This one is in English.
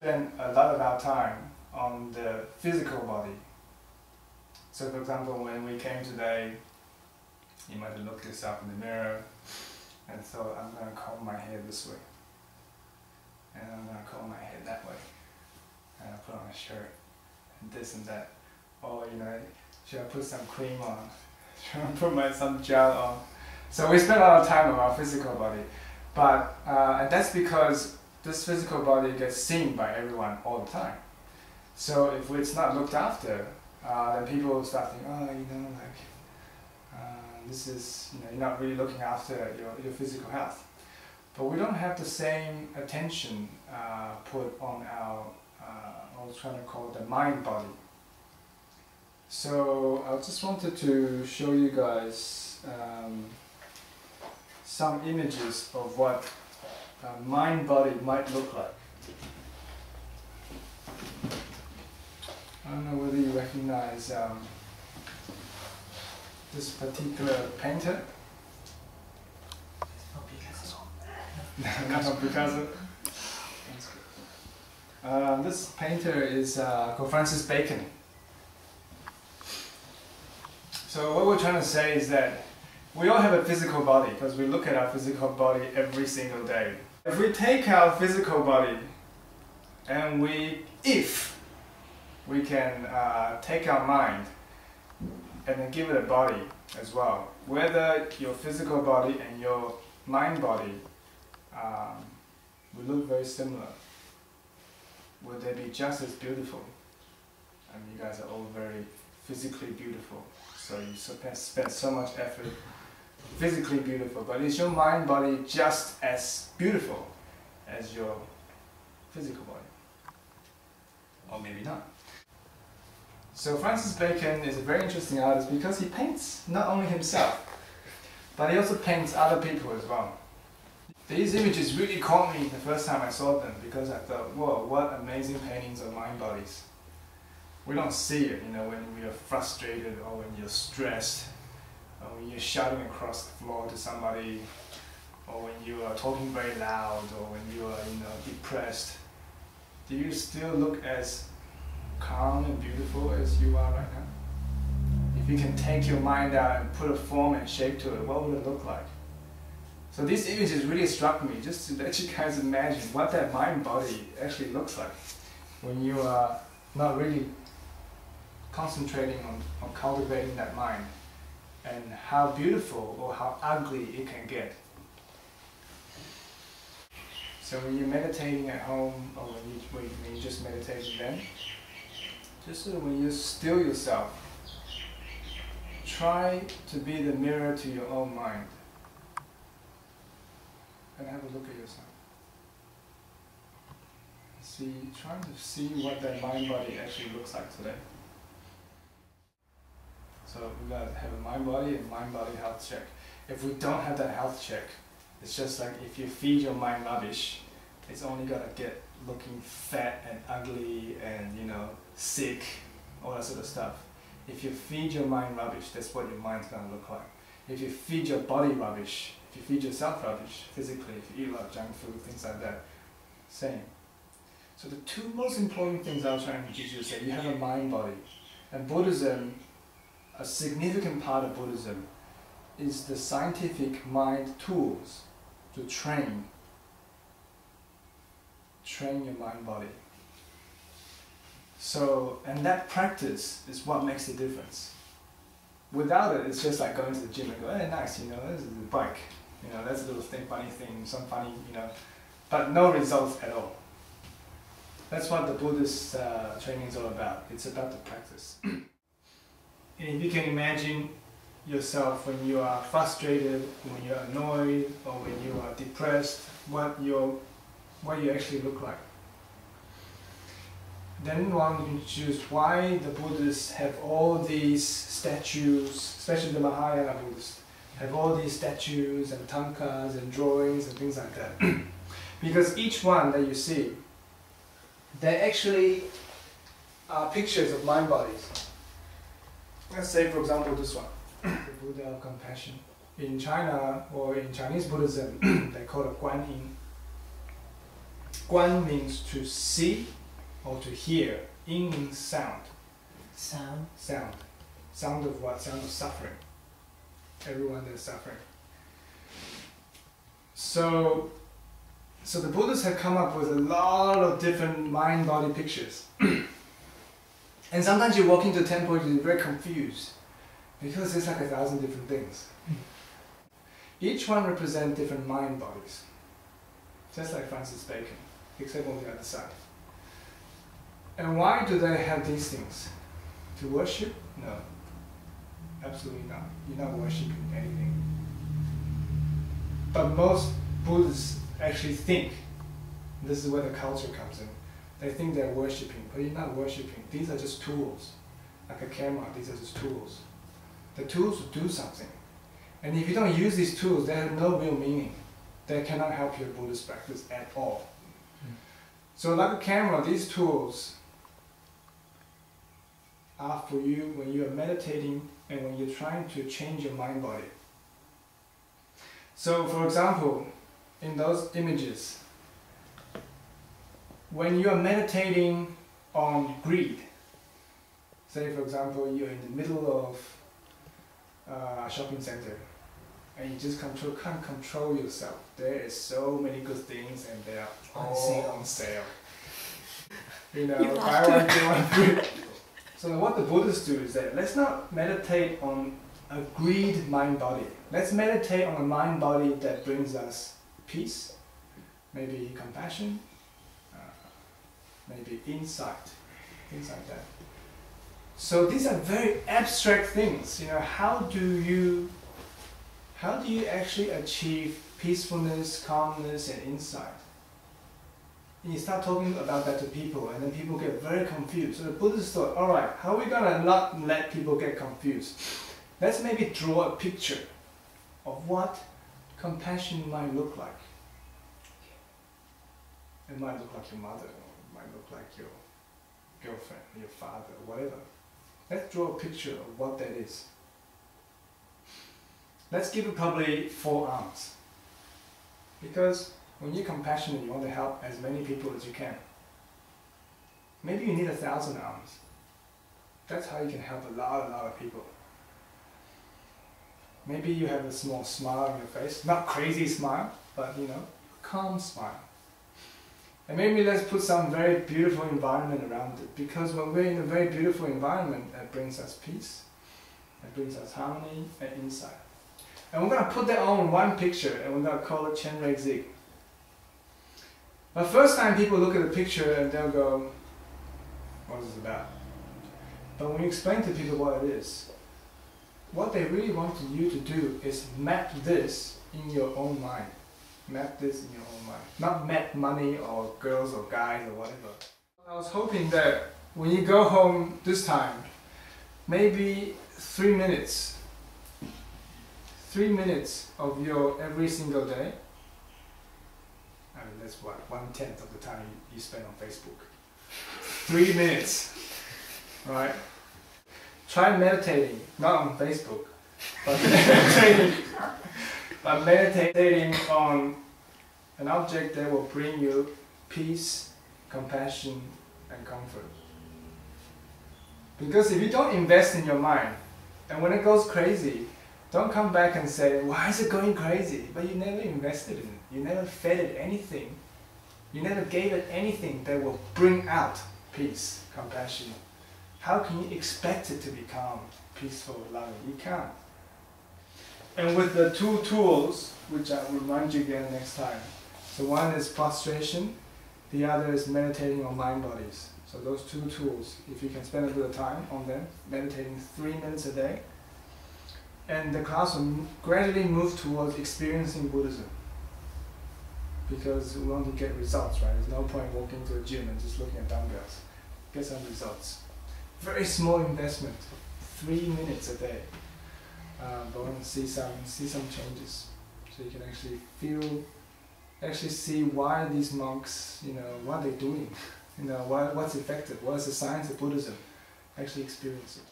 Spend a lot of our time on the physical body. So for example, when we came today, you might have looked yourself in the mirror and thought, I'm going to comb my hair this way, and I'm going to comb my hair that way, and I'll put on a shirt, and this and that. Or, should I put some cream on? Should I put some gel on? So we spend a lot of time on our physical body, but and that's because this physical body gets seen by everyone all the time. So if it's not looked after, then people start thinking, this is, you're not really looking after your physical health. But we don't have the same attention put on our, I was trying to call it the mind body. So I just wanted to show you guys some images of what mind body might look like. I don't know whether you recognize this particular painter. Not Picasso. This painter is called Francis Bacon. So what we're trying to say is that we all have a physical body because we look at our physical body every single day. If we take our physical body and if we can take our mind and then give it a body as well, whether your physical body and your mind body will look very similar, will they be just as beautiful? And you guys are all very physically beautiful, so you spend so much effort physically beautiful, but is your mind body just as beautiful as your physical body? Or maybe not. So Francis Bacon is a very interesting artist because he paints not only himself, but he also paints other people as well. These images really caught me the first time I saw them because I thought, whoa, what amazing paintings of mind bodies. We don't see it, when we are frustrated or when you're stressed, or when you're shouting across the floor to somebody, or when you are talking very loud, or when you are depressed. Do you still look as calm and beautiful as you are right now? If you can take your mind out and put a form and shape to it, what would it look like? So these images really struck me, just to let you guys imagine what that mind body actually looks like when you are not really concentrating on cultivating that mind, and how beautiful or how ugly it can get. So when you're meditating at home, or when you just meditate then, just so when you still yourself, try to be the mirror to your own mind and have a look at yourself. Trying to see what that mind body actually looks like today. So we've got to have a mind body and mind body health check. If we don't have that health check, it's just like if you feed your mind rubbish, it's only gonna get looking fat and ugly and sick, all that sort of stuff. If you feed your mind rubbish, that's what your mind's gonna look like. If you feed your body rubbish, if you feed yourself rubbish physically, if you eat a lot of junk food, things like that, same. So the two most important things I was trying to teach you is that you have a mind body. And Buddhism, a significant part of Buddhism, is the scientific mind tools to train your mind body. So, and that practice is what makes the difference. Without it, it's just like going to the gym and go, hey, nice, this is the bike, that's a little funny thing, some funny, but no results at all. That's what the Buddhist training is all about. It's about the practice. And if you can imagine yourself when you are frustrated, when you're annoyed, or when you are depressed, what you actually look like. Then one can choose why the Buddhists have all these statues, especially the Mahayana Buddhists, have all these statues and tankas and drawings and things like that. Because each one that you see, they actually are pictures of mind bodies. Let's say, for example, this one, the Buddha of Compassion. In China, or in Chinese Buddhism, they call it Guan Yin. Guan means to see or to hear. Yin means sound. Sound? Sound. Sound of what? Sound of suffering. Everyone is suffering. So the Buddhists have come up with a lot of different mind-body pictures. And sometimes you walk into a temple and you're very confused because there's like 1,000 different things. Each one represents different mind bodies, just like Francis Bacon, except on the other side. And why do they have these things? To worship? No, absolutely not. You're not worshipping anything. But most Buddhists actually think, this is where the culture comes in, they think they're worshipping, but you're not worshipping. These are just tools. Like a camera, these are just tools. The tools will do something. And if you don't use these tools, they have no real meaning. They cannot help your Buddhist practice at all. So like a camera, these tools are for you when you are meditating and when you're trying to change your mind body. So for example, in those images, when you are meditating on greed, say for example you're in the middle of a shopping center and you just can't control yourself. There is so many good things and they are all on sale. You know, buy one, get one free. So what the Buddhists do is that let's not meditate on a greed mind body. Let's meditate on a mind body that brings us peace, maybe compassion, maybe insight, things like that. So these are very abstract things. You know, how do you actually achieve peacefulness, calmness, and insight? And you start talking about that to people, and then people get very confused. So the Buddhists thought, all right, how are we gonna not let people get confused? Let's maybe draw a picture of what compassion might look like. It might look like your mother, or it might look like your girlfriend, your father, or whatever. Let's draw a picture of what that is. Let's give it probably 4 arms. Because when you're compassionate, you want to help as many people as you can. Maybe you need 1,000 arms. That's how you can help a lot of people. Maybe you have a small smile on your face, not crazy smile, but you know, calm smile. And maybe let's put some very beautiful environment around it, because when we're in a very beautiful environment, it brings us peace, it brings us harmony and insight. And we're going to put that on one picture and we're going to call it Chen Rei Zig. But first time people look at the picture and they'll go, what is this about? But when you explain to people what it is, what they really want you to do is map this in your own mind. Map this in your own mind. Not map money or girls or guys or whatever. I was hoping that when you go home this time, maybe 3 minutes. 3 minutes of your every single day. I mean, that's what, 1/10 of the time you spend on Facebook. 3 minutes, right? Try meditating, not on Facebook, but meditating on an object that will bring you peace, compassion, and comfort. Because if you don't invest in your mind, and when it goes crazy, don't come back and say, why is it going crazy? But you never invested in it. You never fed it anything. You never gave it anything that will bring out peace, compassion. How can you expect it to be calm, peaceful, loving? You can't. And with the 2 tools, which I will remind you again next time. So one is prostration, the other is meditating on mind bodies. So those 2 tools, if you can spend a bit of time on them, meditating 3 minutes a day, and the class will gradually move towards experiencing Buddhism. Because we want to get results, right? There's no point walking to a gym and just looking at dumbbells. Get some results. Very small investment, 3 minutes a day. But want to see some changes. So you can actually see why these monks, you know, what they're doing. You know, what's effective, what is the science of Buddhism. Actually experience it.